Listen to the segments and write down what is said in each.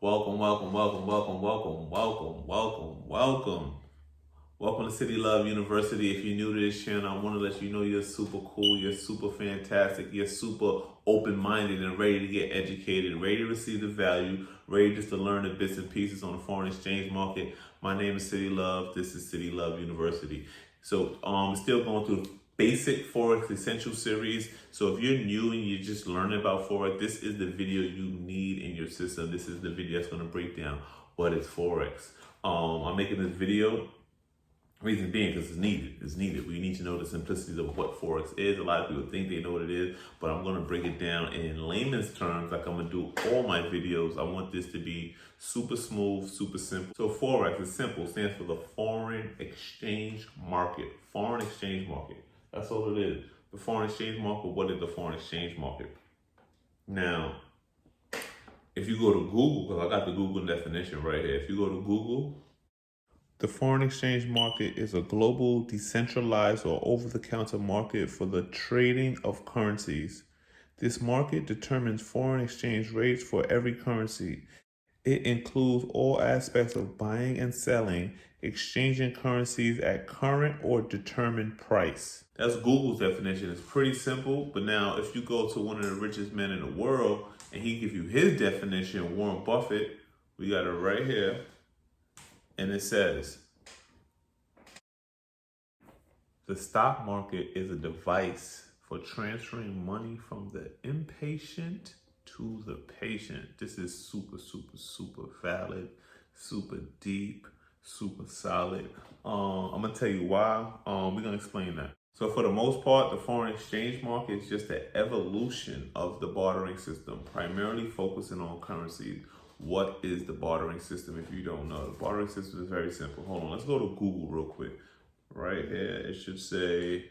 Welcome, welcome, welcome, welcome, welcome, welcome, welcome, welcome. Welcome to SITY LOVE University. If you're new to this channel, I want to let you know you're super cool, you're super fantastic, you're super open-minded and ready to get educated, ready to receive the value, ready just to learn the bits and pieces on the foreign exchange market. My name is SITY LOVE. This is SITY LOVE University. So still going through basic Forex essential series. So if you're new and you're just learning about Forex, this is the video you need in your system. This is the video that's going to break down what is Forex. I'm making this video, reason being because it's needed. It's needed. We need to know the simplicity of what Forex is. A lot of people think they know what it is, but I'm going to break it down in layman's terms like I'm going to do all my videos. I want this to be super smooth, super simple. So Forex is simple. It stands for the foreign exchange market. Foreign exchange market. That's all it is. The foreign exchange market. What is the foreign exchange market? Now, if you go to Google, because I got the Google definition right here. If you go to Google, the foreign exchange market is a global, decentralized, or over-the-counter market for the trading of currencies. This market determines foreign exchange rates for every currency. It includes all aspects of buying and selling, exchanging currencies at current or determined price. That's Google's definition. It's pretty simple, but now if you go to one of the richest men in the world and he gives you his definition, Warren Buffett, we got it right here. And it says, the stock market is a device for transferring money from the impatient to the patient. This is super, super, super valid, super deep, super solid. I'm gonna tell you why. We're gonna explain that. So for the most part, the foreign exchange market is just the evolution of the bartering system, primarily focusing on currencies. What is the bartering system if you don't know? The bartering system is very simple. Hold on, let's go to Google real quick. Right here, it should say,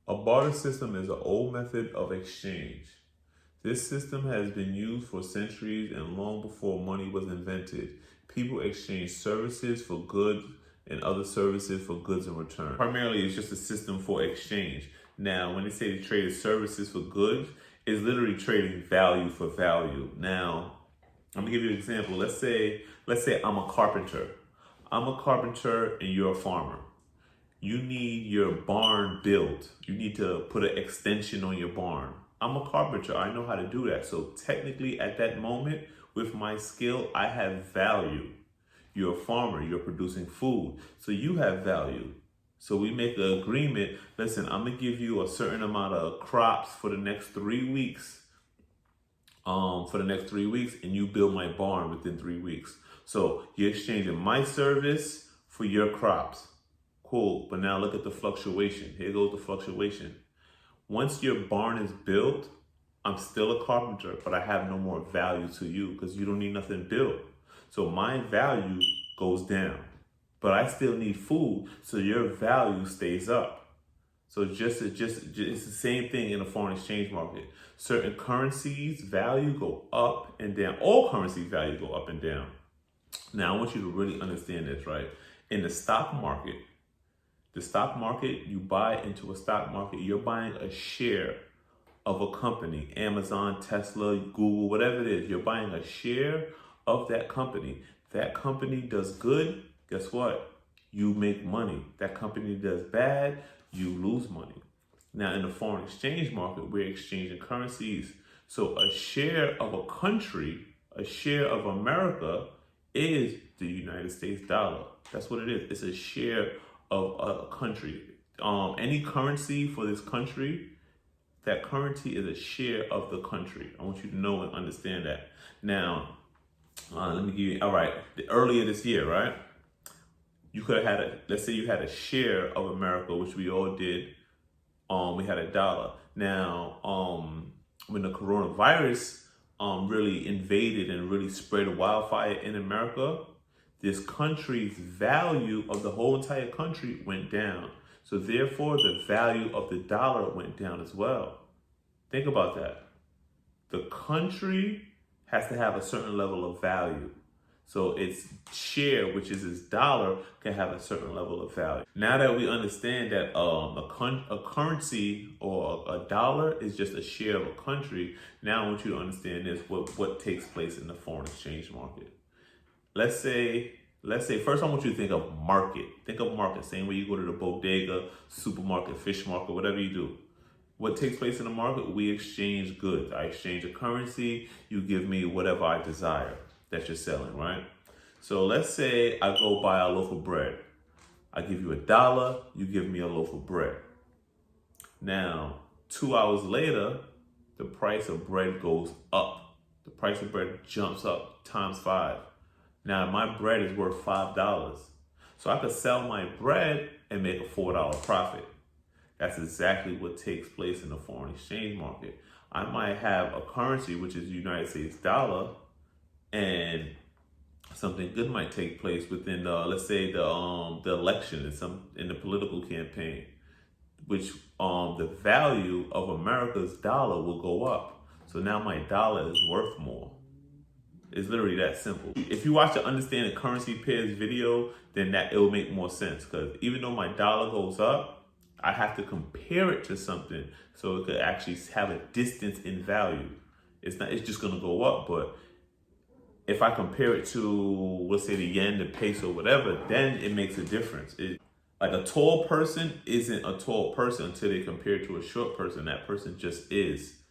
a barter system is an old method of exchange. This system has been used for centuries and long before money was invented. People exchange services for goods and other services for goods in return. Primarily, it's just a system for exchange. Now, when they say they trade services for goods, it's literally trading value for value. Now, I'm gonna give you an example. Let's say I'm a carpenter. I'm a carpenter and you're a farmer. You need your barn built. You need to put an extension on your barn. I'm a carpenter. I know how to do that. So technically at that moment, with my skill, I have value. You're a farmer. You're producing food. So you have value. So we make an agreement. Listen, I'm going to give you a certain amount of crops for the next 3 weeks. And you build my barn within 3 weeks. So you're exchanging my service for your crops. Cool. But now look at the fluctuation. Here goes the fluctuation. Once your barn is built, I'm still a carpenter, but I have no more value to you because you don't need nothing built. So my value goes down, but I still need food, so your value stays up. So it's the same thing in the foreign exchange market. Certain currencies value go up and down. All currencies value go up and down. Now I want you to really understand this, right? In the stock market, you buy into a stock market, you're buying a share of a company, Amazon, Tesla, Google, whatever it is. You're buying a share of that company. That company does good, guess what? You make money. That company does bad, you lose money. Now in the foreign exchange market, we're exchanging currencies. So a share of a country, a share of America is the United States dollar. That's what it is. It's a share of a country. Any currency for this country, that currency is a share of the country. I want you to know and understand that. Now, let me give you, all right, earlier this year, right? You could have had let's say you had a share of America, which we all did. We had $1. Now, when the coronavirus really invaded and really spread a wildfire in America, this country's value of the whole entire country went down. So therefore, the value of the dollar went down as well. Think about that. The country has to have a certain level of value. So its share, which is its dollar, can have a certain level of value. Now that we understand that a currency or a dollar is just a share of a country, now I want you to understand this, what takes place in the foreign exchange market. Let's say first I want you to think of market. Think of market, same way you go to the bodega, supermarket, fish market, whatever you do. What takes place in the market? We exchange goods. I exchange a currency, you give me whatever I desire that you're selling, right? So let's say I go buy a loaf of bread. I give you $1, you give me a loaf of bread. Now, 2 hours later, the price of bread goes up. The price of bread jumps up ×5. Now my bread is worth $5. So I could sell my bread and make a $4 profit. That's exactly what takes place in the foreign exchange market. I might have a currency, which is the United States dollar, and something good might take place within, let's say, the election in the political campaign, which the value of America's dollar will go up. So now my dollar is worth more. It's literally that simple. If you watch the Understand the Currency Pairs video, then it will make more sense, because even though my dollar goes up, I have to compare it to something so it could actually have a distance in value. It's just gonna go up, but if I compare it to, let's say, the yen, the peso, whatever, then it makes a difference. Like a tall person isn't a tall person until they compare it to a short person. That person just is.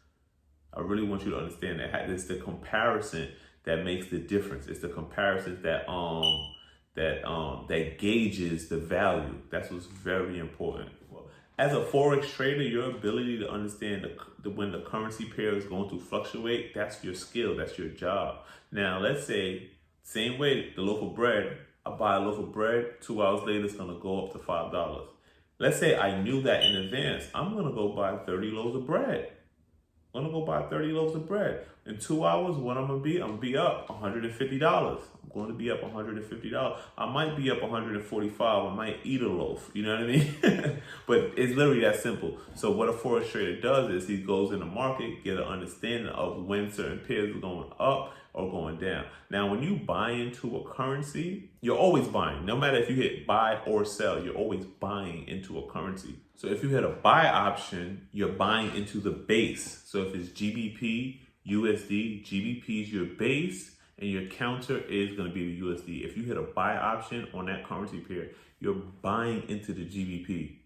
I really want you to understand that it's the comparison that makes the difference. It's the comparison that gauges the value. That's what's very important. As a Forex trader, your ability to understand when the currency pair is going to fluctuate, that's your skill, that's your job. Now, let's say, same way, the loaf of bread, I buy a loaf of bread, 2 hours later, it's gonna go up to $5. Let's say I knew that in advance, I'm gonna go buy 30 loaves of bread. I'm gonna go buy 30 loaves of bread. In 2 hours, what I'm gonna be up $150. I'm going to be up $150. I might be up $145. I might eat a loaf. You know what I mean? But it's literally that simple. So what a Forex trader does is he goes in the market, get an understanding of when certain pairs are going up or going down. Now, when you buy into a currency, you're always buying. No matter if you hit buy or sell, you're always buying into a currency. So if you hit a buy option, you're buying into the base. So if it's GBP, USD, GBP is your base, and your counter is going to be the USD. If you hit a buy option on that currency pair, you're buying into the GBP.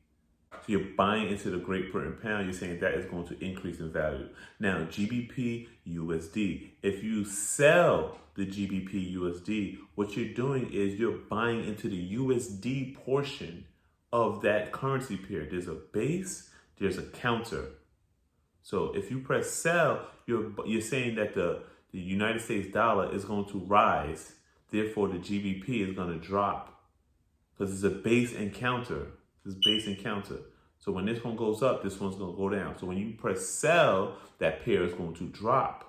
So you're buying into the Great Britain pound. You're saying that is going to increase in value. Now, GBP, USD. If you sell the GBP, USD, what you're doing is you're buying into the USD portion of that currency pair. There's a base, there's a counter. So if you press sell, you're saying that the United States dollar is going to rise. Therefore, the GBP is going to drop because it's a base and counter. It's base and counter. So when this one goes up, this one's going to go down. So when you press sell, that pair is going to drop.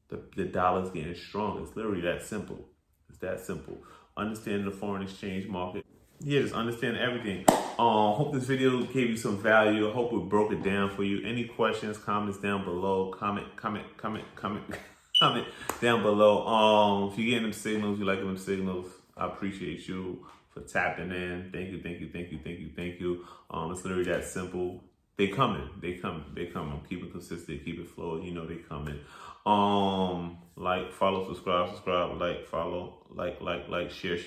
The dollar's getting strong. It's literally that simple. It's that simple. Understanding the foreign exchange market. Yeah, just understand everything. Hope this video gave you some value. I hope we broke it down for you. Any questions, comments down below. Comment down below. If you're getting them signals, you like them signals, I appreciate you for tapping in. Thank you. It's literally that simple. They coming. I'm keeping consistent, keep it flowing. You know they coming. Like, follow, subscribe, like, follow, like, share.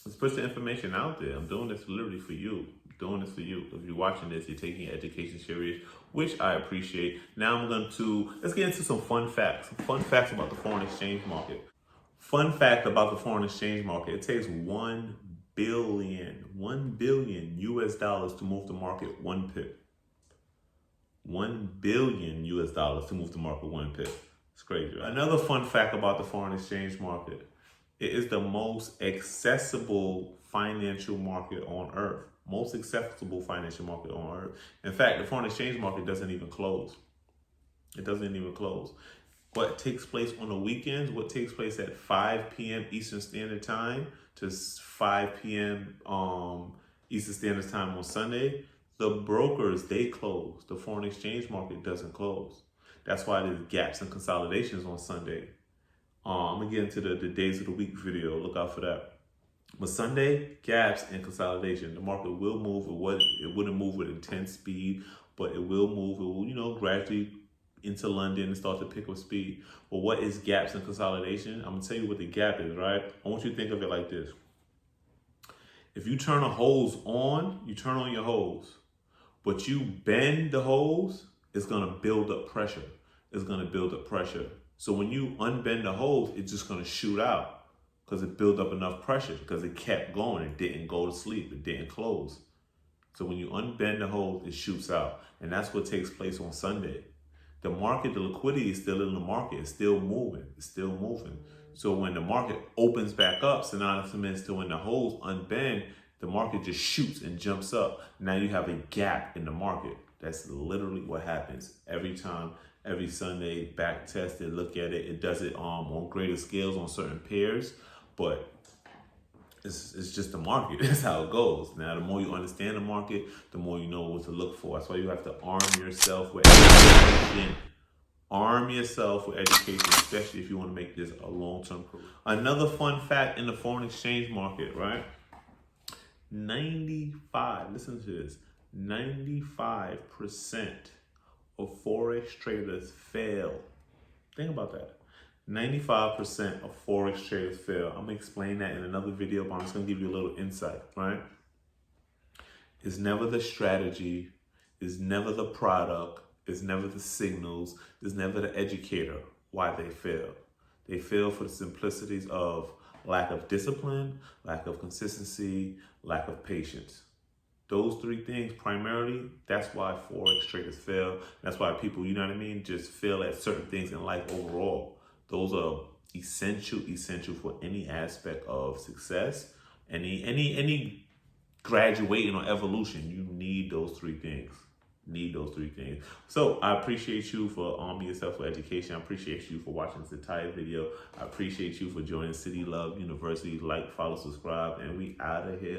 Let's push the information out there. I'm doing this literally for you. If you're watching this, you're taking your education serious, which I appreciate. Now let's get into some fun facts. Fun facts about the foreign exchange market. Fun fact about the foreign exchange market. It takes $1 billion US dollars to move the market 1 pip. $1 billion US dollars to move the market 1 pip. It's crazy, right? Another fun fact about the foreign exchange market. It is the most accessible financial market on earth. Most accessible financial market on earth. In fact, the foreign exchange market doesn't even close. It doesn't even close. What takes place on the weekends, what takes place at 5 p.m. Eastern Standard Time to 5 p.m. Eastern Standard Time on Sunday, the brokers, they close. The foreign exchange market doesn't close. That's why there's gaps and consolidations on Sunday. I'm gonna get into the days of the week video. Look out for that. But Sunday, gaps and consolidation. The market will move. It wouldn't move with intense speed, but it will move. It will, gradually into London and start to pick up speed. But what is gaps and consolidation? I'm gonna tell you what the gap is, right? I want you to think of it like this. If you turn a hose on, you turn on your hose, but you bend the hose, it's gonna build up pressure. It's gonna build up pressure. So when you unbend the hose, it's just gonna shoot out because it built up enough pressure because it kept going. It didn't go to sleep. It didn't close. So when you unbend the hose, it shoots out. And that's what takes place on Sunday. The market, the liquidity is still in the market. It's still moving. It's still moving. So when the market opens back up, synonymous to when the hose unbend, the market just shoots and jumps up. Now you have a gap in the market. That's literally what happens every time, every Sunday. Back tested, look at it. It does it on greater scales on certain pairs, but it's just the market. That's how it goes. Now, the more you understand the market, the more you know what to look for. That's why you have to arm yourself with education. Arm yourself with education, especially if you want to make this a long-term career. Another fun fact in the foreign exchange market, right? 95, listen to this, 95% of Forex traders fail. Think about that. 95% of Forex traders fail. I'm going to explain that in another video, but I'm just going to give you a little insight, right? It's never the strategy. It's never the product. It's never the signals. It's never the educator why they fail. They fail for the simplicities of lack of discipline, lack of consistency, lack of patience. Those three things primarily, that's why Forex traders fail. That's why people, just fail at certain things in life overall. Those are essential for any aspect of success. Any graduating or evolution, you need those three things. So I appreciate you for arming yourself with education. I appreciate you for watching this entire video. I appreciate you for joining SITY Love University. Like, follow, subscribe, and we out of here.